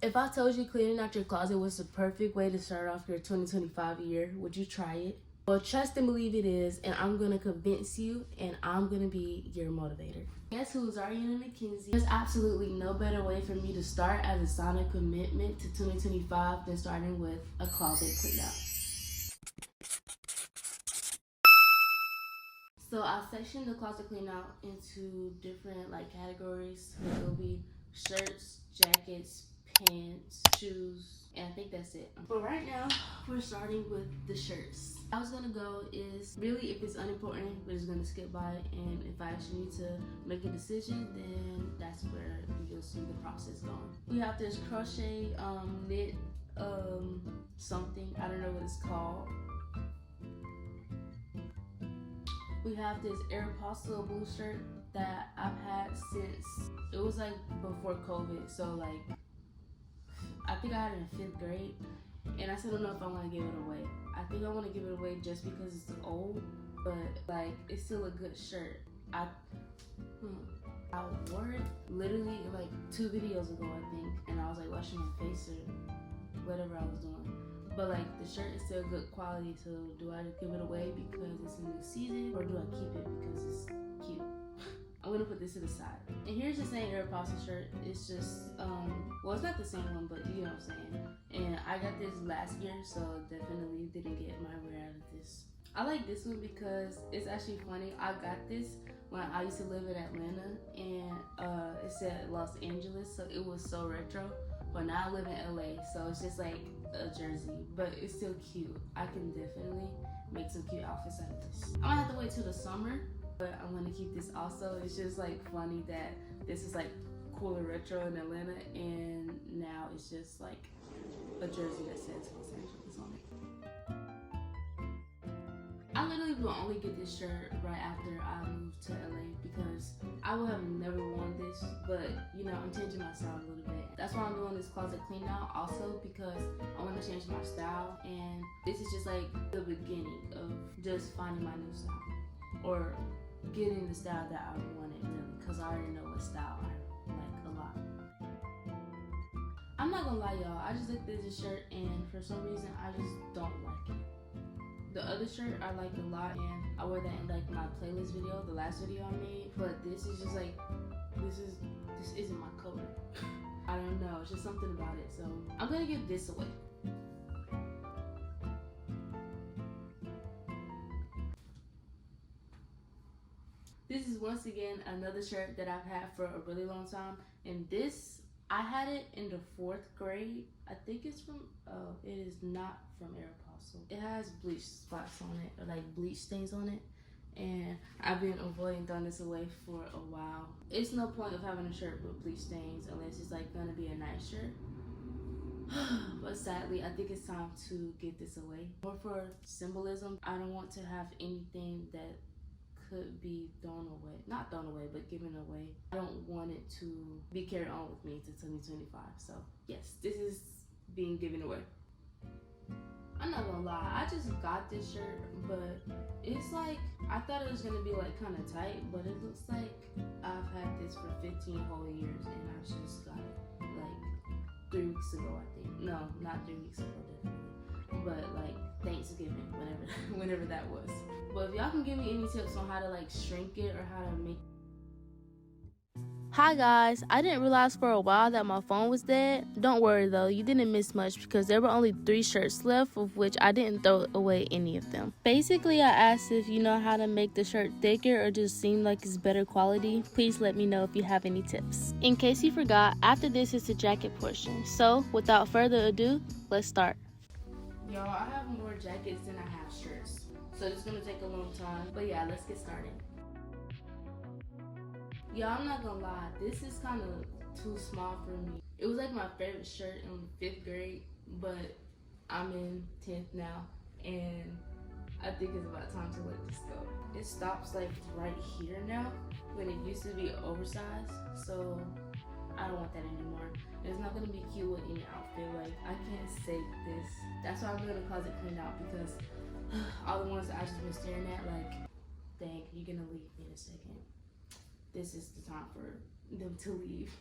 If I told you cleaning out your closet was the perfect way to start off your 2025 year, would you try it? Well, trust and believe it is, and I'm gonna convince you, and I'm gonna be your motivator. Guess who's Arianna McKenzie? There's absolutely no better way for me to start as a sign of commitment to 2025 than starting with a closet clean out. So I sectioned the closet clean out into different categories. It'll be shirts, jackets, pants, shoes, and I think that's it. But right now, we're starting with the shirts. How it's gonna go is really, if it's unimportant, we're just gonna skip by it. And if I actually need to make a decision, then that's where you'll see the process going. We have this crochet knit something. I don't know what it's called. We have this Aeropostale blue shirt that I've had since it was before COVID. So I think I had it in 5th grade, and I still don't know if I want to give it away. I think I want to give it away just because it's old, but it's still a good shirt. I wore it literally 2 videos ago, I think, and I was washing my face or whatever I was doing. But the shirt is still good quality, so do I give it away because it's a new season, or do I keep it because it's cute? I'm gonna put this to the side. And here's the same Aeropostale shirt. It's just, well, it's not the same one, but you know what I'm saying. And I got this last year, so definitely didn't get my wear out of this. I like this one because it's actually funny. I got this when I used to live in Atlanta, and it said Los Angeles, so it was so retro. But now I live in LA, so it's just a jersey, but it's still cute. I can definitely make some cute outfits out of this. I'm gonna have to wait till the summer, but I'm gonna keep this also. It's just funny that this is cooler retro in Atlanta, and now it's just a jersey that says Los Angeles on it. I literally will only get this shirt right after I moved to LA because I would have never worn this, but I'm changing my style a little bit. That's why I'm doing this closet clean out also, because I want to change my style, and this is just the beginning of just finding my new style, or getting the style that I wanted really, because I already know what style I like a lot. I'm not gonna lie, y'all, I just looked at this shirt and for some reason I just don't like it. The other shirt I like a lot, and I wore that in my playlist video, the last video I made. But this is just this isn't my color. I don't know, it's just something about it. So I'm gonna give this away. This is once again another shirt that I've had for a really long time, and this, I had it in the 4th grade. I think it's from, it is not from Aeropostale. It has bleach spots on it, or bleach stains on it, and I've been avoiding throwing this away for a while. It's no point of having a shirt with bleach stains unless it's gonna be a nice shirt. But sadly, I think it's time to get this away. More for symbolism. I don't want to have anything that could be thrown away. Not thrown away, but given away. I don't want it to be carried on with me to 2025. So yes, this is being given away. I'm not gonna lie, I just got this shirt, but it's I thought it was gonna be kind of tight, but it looks like I've had this for 15 whole years, and I just got it 3 weeks ago, I think. No, not 3 weeks ago, definitely. But Thanksgiving, whenever that was. But if y'all can give me any tips on how to shrink it or how to make. Hi guys, I didn't realize for a while that my phone was dead. Don't worry though, you didn't miss much because there were only 3 shirts left, of which I didn't throw away any of them. Basically, I asked if you know how to make the shirt thicker or just seem like it's better quality. Please let me know if you have any tips. In case you forgot, after this is the jacket portion. So without further ado, let's start. Y'all, I have more jackets than I have shirts, so it's gonna take a long time. But yeah, let's get started. Y'all, I'm not gonna lie, this is kind of too small for me. It was my favorite shirt in 5th grade, but I'm in 10th now, and I think it's about time to let this go. It stops right here now, when it used to be oversized, so I don't want that anymore. It's not gonna be cute with any outfit. I can't save this. That's why I'm doing a closet clean out, because all the ones that I just been staring at, dang, you're gonna leave me in a second. This is the time for them to leave.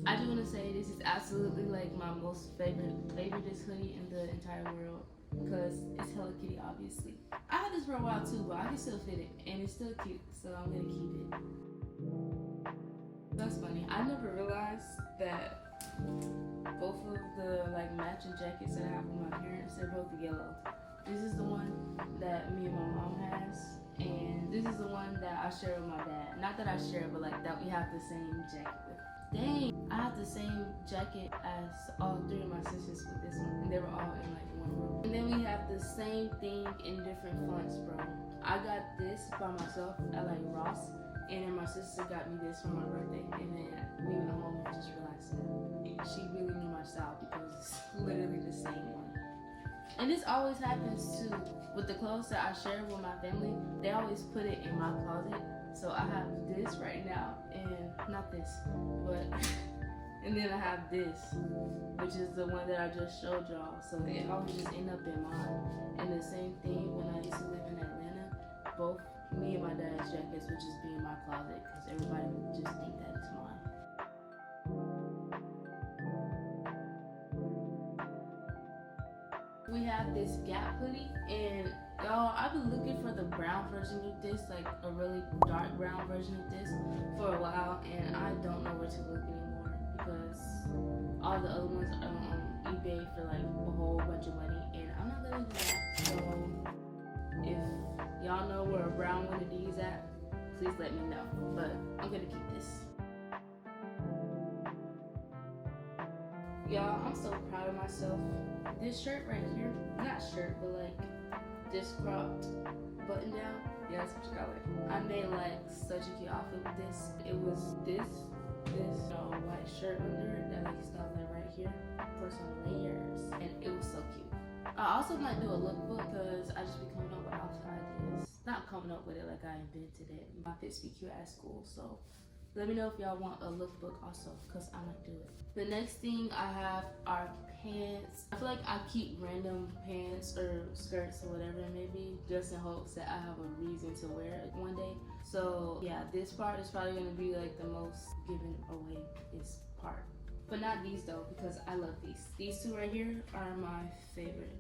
I just want to say this is absolutely like my most favoriteest hoodie in the entire world because it's Hello Kitty, obviously. I had this for a while too, but I can still fit it and it's still cute, so I'm gonna keep it. That's funny. I never realized that both of the like matching jackets that I have with my parents, they're both yellow. This is the one that me and my mom has, and this is the one that I share with my dad. Not that I share, but like that we have the same jacket with. Dang, I have the same jacket as all three of my sisters with this one, and they were all in like one room. And then we have the same thing in different fonts, bro. I got this by myself at like Ross, and then my sister got me this for my birthday, and then me and the homie just realized that she really knew my style because it's literally the same one. And this always happens too with the clothes that I share with my family. They always put it in my closet. So I have this right now, and not this, but and then I have this, which is the one that I just showed y'all. So it always just end up in mine. And the same thing when I used to live in Atlanta, both me and my dad's jackets would just be in my closet because everybody would just think that it's mine. We have this Gap hoodie, and y'all, I've been looking for the brown version of this, like a really dark brown version of this for a while, and I don't know where to look anymore because all the other ones are on eBay for like a whole bunch of money, and I'm not gonna do that. So if y'all know where a brown one of these at, please let me know, but I'm gonna keep this. Y'all, I'm so proud of myself. This shirt right here, not shirt, but like this cropped button down, yeah, that's what you call it. I made like such a cute outfit with this. It was this white shirt under it that like stuff like right here for some layers, and it was so cute. I also might do a lookbook because I just be coming up with outfit ideas. Not coming up with it like I invented it. My fits be cute at school, so let me know if y'all want a lookbook also, because I might do it. The next thing I have are pants. I feel like I keep random pants or skirts or whatever it may be, just in hopes that I have a reason to wear it one day. So yeah, this part is probably gonna be like the most given away this part. But not these though, because I love these. These two right here are my favorite.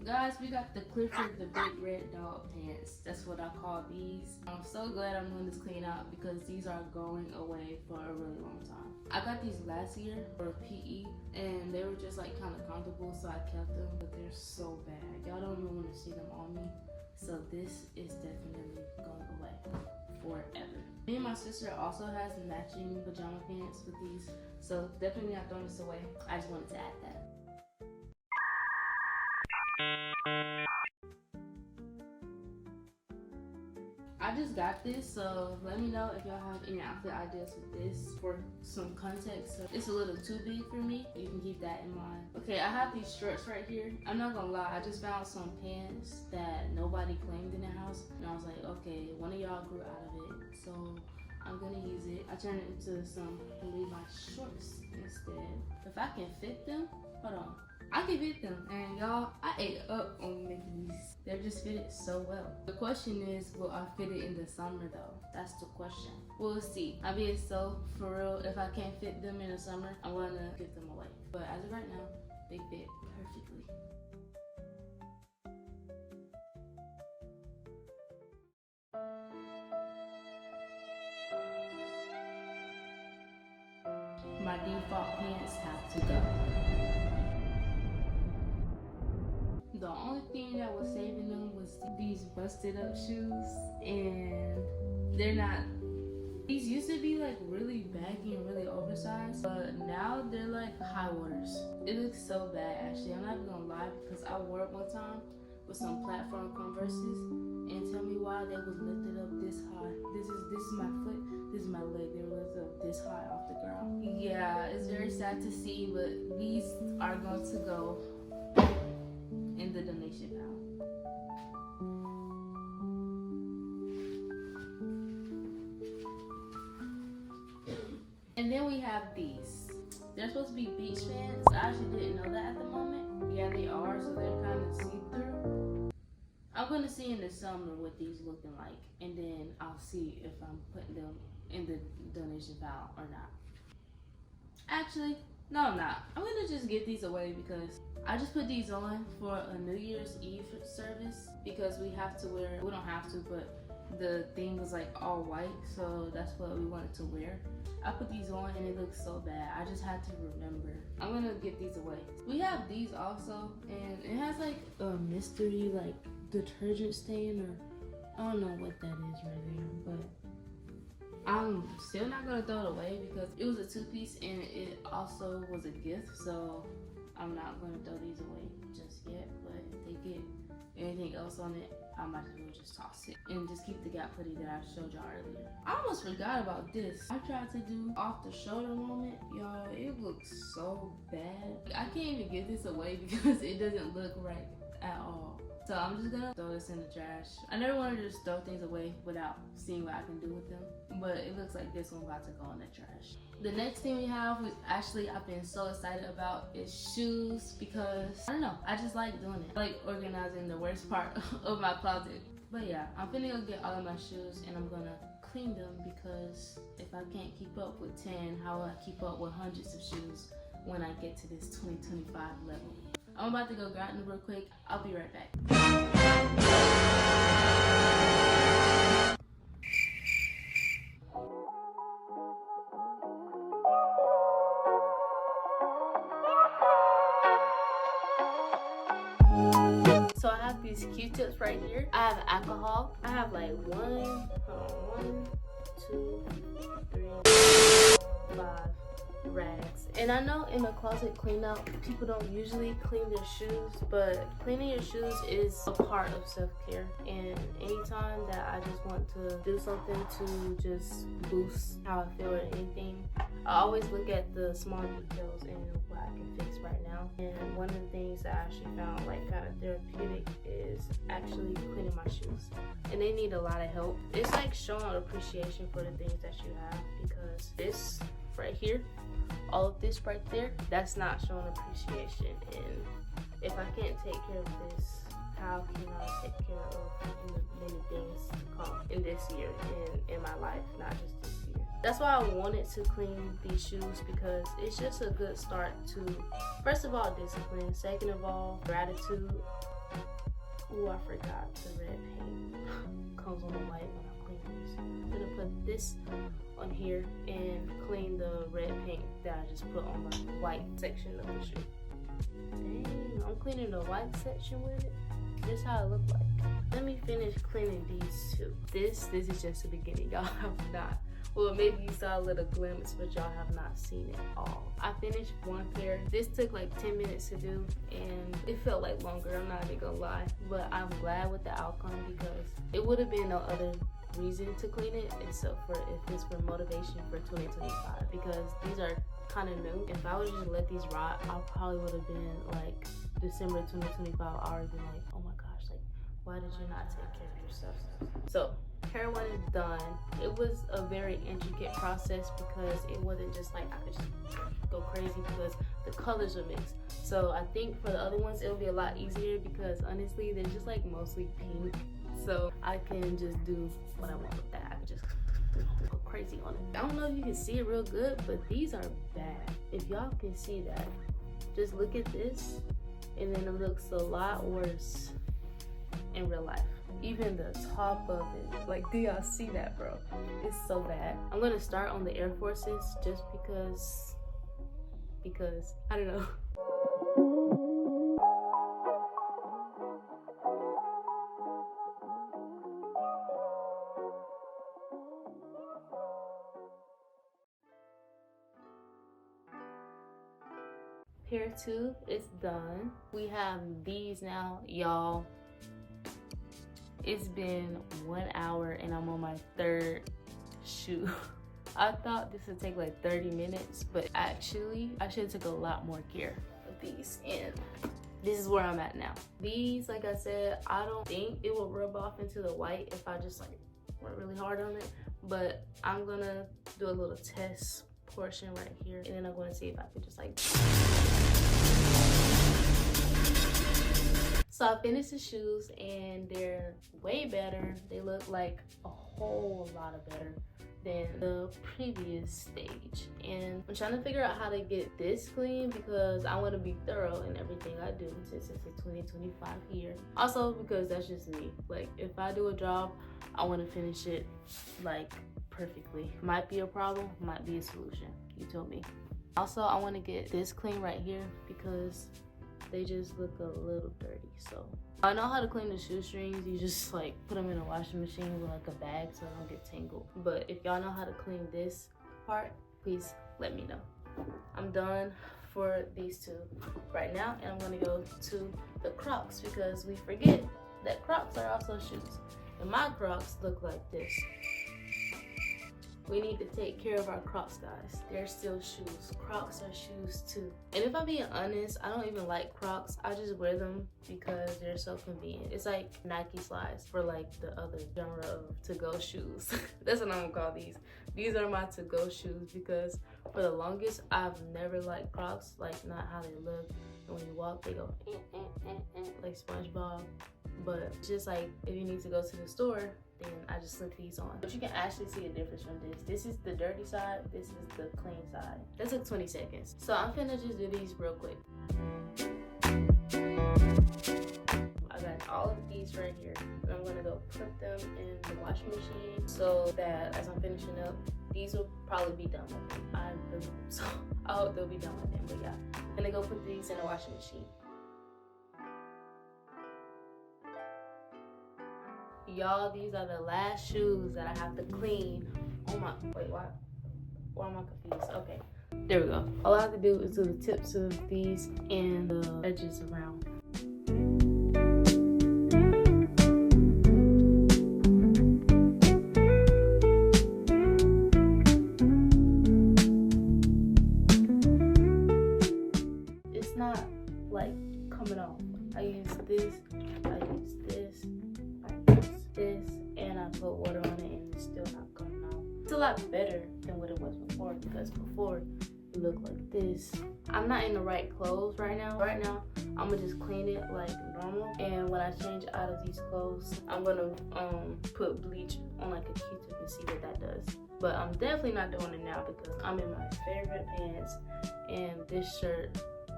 Guys, we got the Clifford the Big Red Dog pants. That's what I call these. I'm so glad I'm doing this clean out because these are going away for a really long time. I got these last year for PE and they were just like kind of comfortable, so I kept them, but they're so bad. Y'all don't even want to see them on me. So this is definitely going away forever. Me and my sister also has matching pajama pants with these, so definitely not throwing this away. I just wanted to add that. I just got this, so let me know if y'all have any outfit ideas with this. For some context, so it's a little too big for me. You can keep that in mind. Okay, I have these shorts right here. I'm not gonna lie, I just found some pants that nobody claimed in the house, and I was like, okay, one of y'all grew out of it, so I'm gonna use it. I turned it into some Levi's shorts instead. If I can fit them, hold on. I can fit them, and y'all, I ate up on making these. They're just fitted so well. The question is, will I fit it in the summer though? That's the question. We'll see. I'm being so for real. If I can't fit them in the summer, I'm gonna give them away. But as of right now, they fit perfectly. My default pants have to go. The only thing that was saving them was these busted up shoes, and they're not. These used to be like really baggy and really oversized, but now they're like high waters. It looks so bad actually. I'm not even gonna lie, because I wore it one time with some platform Converses, and tell me why they was lifted up this high. This is my foot, this is my leg. They were lifted up this high off the ground. Yeah, it's very sad to see, but these are going to go in the donation pile. And then we have these. They're supposed to be beach pants. I actually didn't know that at the moment. Yeah, they are, so they're kind of see-through. I'm gonna see in the summer what these looking like, and then I'll see if I'm putting them in the donation file or not. Actually, no, I'm not. I'm gonna just give these away because I just put these on for a New Year's Eve service because we have to wear, we don't have to, but the thing was like all white, so that's what we wanted to wear. I put these on and it looks so bad. I just had to remember. I'm gonna give these away. We have these also, and it has like a mystery like detergent stain, or I don't know what that is right there, but I'm still not gonna throw it away because it was a 2-piece and it also was a gift, so I'm not gonna throw these away just yet. But if they get anything else on it, I might as well just toss it and just keep the Gap hoodie that I showed y'all earlier. I almost forgot about this. I tried to do off the shoulder moment, y'all. It looks so bad. I can't even give this away because it doesn't look right at all. So I'm just gonna throw this in the trash. I never wanted to just throw things away without seeing what I can do with them, but it looks like this one about to go in the trash. The next thing we have, which actually I've been so excited about, is shoes, because I don't know, I just like doing it. I like organizing the worst part of my closet. But yeah, I'm finna go get all of my shoes and I'm gonna clean them, because if I can't keep up with 10, how will I keep up with hundreds of shoes when I get to this 2025 level? I'm about to go garden real quick. I'll be right back. So I have these Q-tips right here. I have alcohol. I have like 1, 2, 3, 5 rags. And I know in the closet cleanup, people don't usually clean their shoes, but cleaning your shoes is a part of self-care. And anytime that I just want to do something to just boost how I feel or anything, I always look at the small details and what I can fix right now. And one of the things that I actually found like kind of therapeutic is actually cleaning my shoes. And they need a lot of help. It's like showing appreciation for the things that you have, because this right here, all of this right there, that's not showing appreciation. And if I can't take care of this, how can I take care of many things to come in this year and in my life, not just this year? That's why I wanted to clean these shoes, because it's just a good start to, first of all, discipline, second of all, gratitude. Ooh, I forgot the red paint comes on the white when I clean this. I'm gonna put this on here and clean the red paint that I just put on my white section of the shoe. Dang, I'm cleaning the white section with it. This is how it looked like. Let me finish cleaning these two. This is just the beginning. Y'all have not, well, maybe you saw a little glimpse, but y'all have not seen it all. I finished one pair. This took like 10 minutes to do, and it felt like longer, I'm not even gonna lie. But I'm glad with the outcome, because it would have been no other reason to clean it except for if it's for motivation for 2025, because these are kind of new. If I would just let these rot, I probably would have been like December 2025 already been like, oh my gosh, like why did you not take care of yourself? So pair one is done. It was a very intricate process because it wasn't just like I could just go crazy, because the colors are mixed. So I think for the other ones it'll be a lot easier, because honestly they're just like mostly pink. So I can just do what I want with that. I can just go crazy on it. I don't know if you can see it real good, but these are bad. If y'all can see that, just look at this, and then it looks a lot worse in real life. Even the top of it, like, do y'all see that, bro? It's so bad. I'm gonna start on the Air Forces just because I don't know. Pair two is done. We have these now, y'all. It's been 1 hour and I'm on my third shoe. I thought this would take like 30 minutes, but actually I should have took a lot more care of these, and this is where I'm at now. These, like I said, I don't think it will rub off into the white if I just like work really hard on it, but I'm gonna do a little test portion right here, and then I'm gonna see if I can just like. So I finished the shoes and they're way better. They look like a whole lot of better than the previous stage. And I'm trying to figure out how to get this clean because I want to be thorough in everything I do since it's a 2025 year. Also because that's just me. Like if I do a job, I want to finish it like perfectly. Might be a problem, might be a solution. You tell me. Also, I want to get this clean right here because they just look a little dirty. So I know how to clean the shoestrings. You just like put them in a washing machine with like a bag so they don't get tangled. But if y'all know how to clean this part, please let me know. I'm done for these two right now, and I'm gonna go to the Crocs because we forget that Crocs are also shoes. And my Crocs look like this. We need to take care of our Crocs, guys. They're still shoes. Crocs are shoes too. And if I'm being honest, I don't even like Crocs. I just wear them because they're so convenient. It's like Nike slides for like the other genre of to-go shoes. That's what I'm gonna call these. These are my to-go shoes because for the longest, I've never liked Crocs, like not how they look. And when you walk, they go like SpongeBob. But just like if you need to go to the store, then I just slip these on. But you can actually see a difference from this. This is the dirty side, this is the clean side. That took 20 seconds. So I'm finna just do these real quick. I got all of these right here. And I'm gonna go put them in the washing machine so that as I'm finishing up, these will probably be done with them. I really hope so. I hope they'll be done with them, but yeah. I'm gonna go put these in the washing machine. Y'all, these are the last shoes that I have to clean. Oh my, wait, why am I confused? Okay, there we go. All I have to do is do the tips of these and the edges around. It's not like coming off. I use this, and I put water on it and it's still not coming out. It's a lot better than what it was before because before it looked like this. I'm not in the right clothes right now. Right now, I'm gonna just clean it like normal. And when I change out of these clothes, I'm gonna put bleach on like a Q-tip and see what that does. But I'm definitely not doing it now because I'm in my favorite pants, and this shirt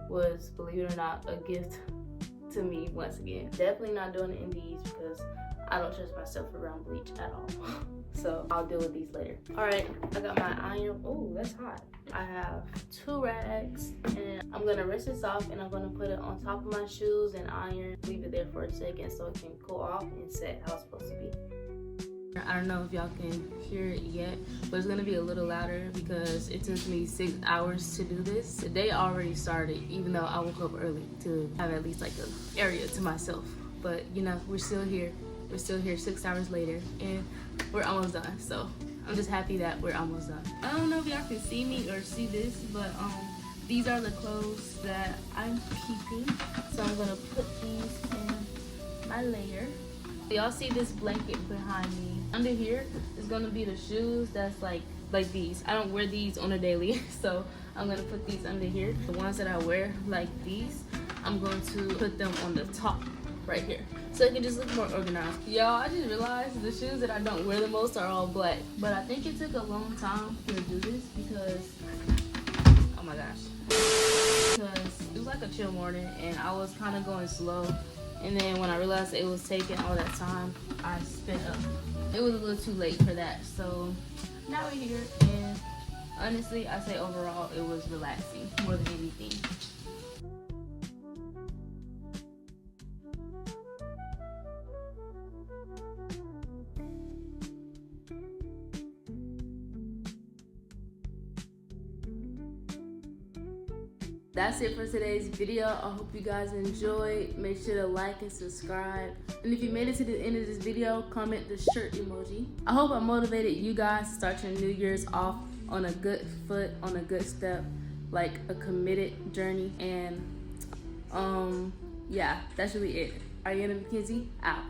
was, believe it or not, a gift to me once again. Definitely not doing it in these because I don't trust myself around bleach at all. So I'll deal with these later. All right, I got my iron. Oh, that's hot. I have 2 rags and I'm gonna rinse this off and I'm gonna put it on top of my shoes and iron. Leave it there for a second so it can cool off and set how it's supposed to be. I don't know if y'all can hear it yet, but it's gonna be a little louder because it took me 6 hours to do this. The day already started, even though I woke up early to have at least like an area to myself. But you know, we're still here. We're still here 6 hours later and we're almost done. So I'm just happy that we're almost done. I don't know if y'all can see me or see this, but these are the clothes that I'm keeping. So I'm gonna put these in my layer. Y'all see this blanket behind me? Under here is gonna be the shoes that's like these. I don't wear these on a daily, so I'm gonna put these under here. The ones that I wear like these, I'm going to put them on the top right here, so it can just look more organized. Y'all, I just realized the shoes that I don't wear the most are all black, but I think it took a long time to do this because, oh my gosh, because it was like a chill morning and I was kind of going slow. And then when I realized it was taking all that time, I sped up. It was a little too late for that. So now we're here, and honestly, I say overall, it was relaxing more than anything. That's it for today's video. I hope you guys enjoyed. Make sure to like and subscribe. And if you made it to the end of this video, comment the shirt emoji. I hope I motivated you guys to start your New Year's off on a good foot, on a good step, like a committed journey. And yeah, that's really it. Arianna McKenzie, out.